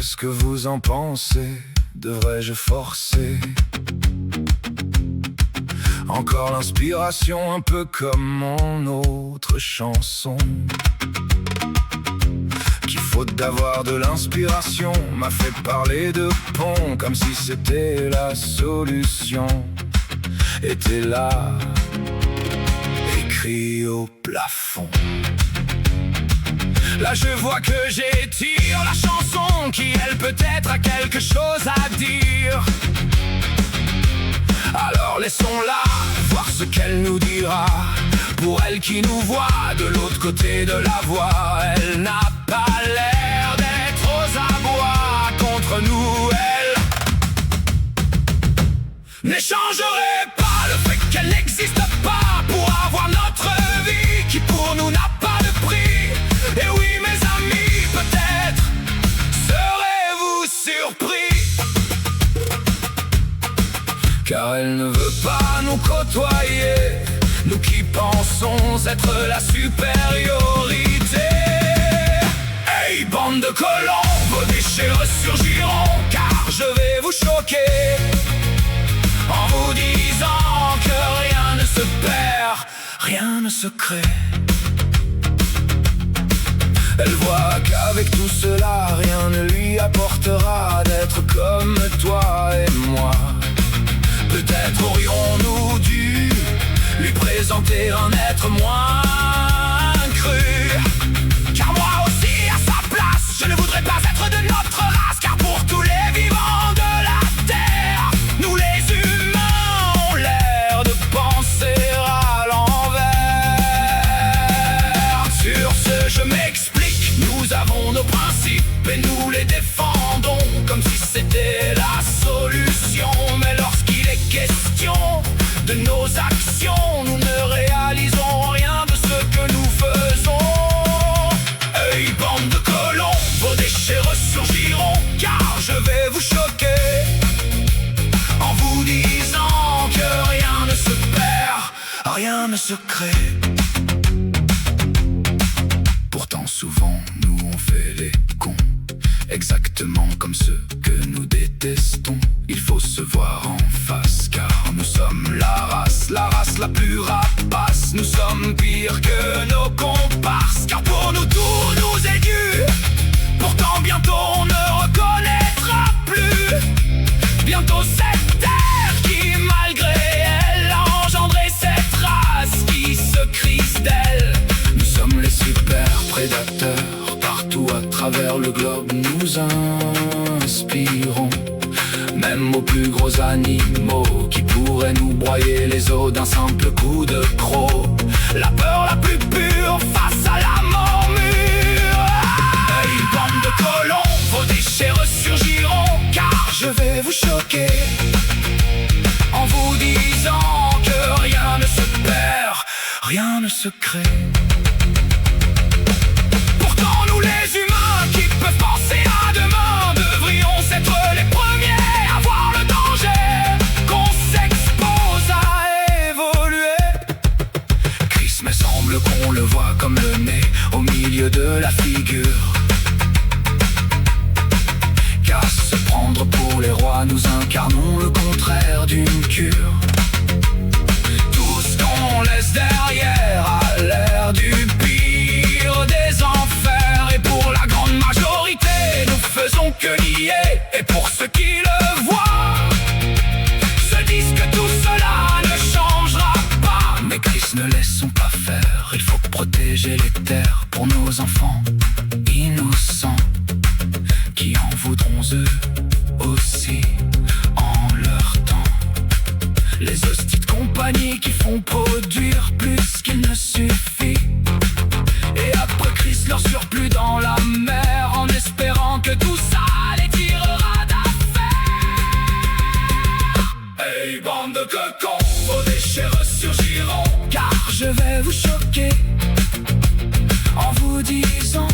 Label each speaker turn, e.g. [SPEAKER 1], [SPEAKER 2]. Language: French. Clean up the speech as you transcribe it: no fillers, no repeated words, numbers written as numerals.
[SPEAKER 1] Qu'est-ce que vous en pensez? Devrais-je forcer? Encore l'inspiration, un peu comme mon autre chanson, qui faute d'avoir de l'inspiration m'a fait parler de pont, comme si c'était la solution. Était là, écrit au plafond. Là je vois que j'étire la chanson, qui elle peut-être a quelque chose à dire. Alors laissons-la voir ce qu'elle nous dira. Pour elle qui nous voit de l'autre côté de la voie, elle n'a pas l'air d'être aux abois. Contre nous, elle n'échangerait pas le fait qu'elle n'existe pas pour avoir notre vie qui pour nous n'a pas de prix. Et oui mes amis, peut-être serez-vous surpris, car elle ne veut pas nous côtoyer, nous qui pensons être la supériorité. Hey bande de colons, vos déchets ressurgiront, car je vais vous choquer en vous disant que rien ne se perd, rien ne se crée. Elle voit qu'avec tout cela, rien ne lui apportera d'être comme toi et moi. Peut-être aurions-nous dû lui présenter un être moins cru, car moi aussi à sa place, je ne voudrais pas être de notre race. Car pour tous les vivants de la terre, nous les humains ont l'air de penser à l'envers. Sur ce je m'explique, nous avons nos principes et nous les défendons comme si c'était la solution. Mais lorsqu'il est question de nos actions, nous ne réalisons rien de ce que nous faisons. Hey bande de colons, vos déchets ressurgiront, car je vais vous choquer en vous disant que rien ne se perd, rien ne se crée. Pourtant souvent nous on fait les cons, exactement comme ceux que nous détestons. Il faut se voir en face, car nous sommes la race la plus rapace. Nous sommes pires que nos comparses, car pour nous tout nous est dû. Pourtant bientôt on ne reconnaîtra plus, bientôt cette terre qui malgré elle a engendré cette race qui se crise d'elle. Nous sommes les super prédateurs, partout à travers le globe nous inspirons, même aux plus gros animaux qui pourraient nous broyer les os d'un simple coup de croc. La peur la plus pure face à la mort mûre. Hey bande de colons, vos déchets ressurgiront, car je vais vous choquer en vous disant que rien ne se perd, rien ne se crée. Pourtant nous les humains qui peuvent penser à demain, devrions être les premiers à voir le danger qu'on s'expose à évoluer. Chris me semble qu'on le voit comme le nez au milieu de la figure, car se prendre pour les rois, nous incarnons le contraire d'une cure. Tout ce qu'on laisse derrière a l'air du pire des enfers, et pour la grande majorité nous faisons que nier. Et pour ceux qui le voient, se disent que tout cela ne changera pas. Mais Chris, ne laissons pas faire, il faut protéger les terres pour nos enfants innocents, qui en voudront eux aussi en leur temps. Les hosties de compagnie qui font produire plus qu'il ne suffit, et après Chris leur surplus dans la mer, en espérant que tout ça les tirera d'affaire. Hey bande de cocons, vos déchets ressurgiront, car je vais vous choquer en vous disant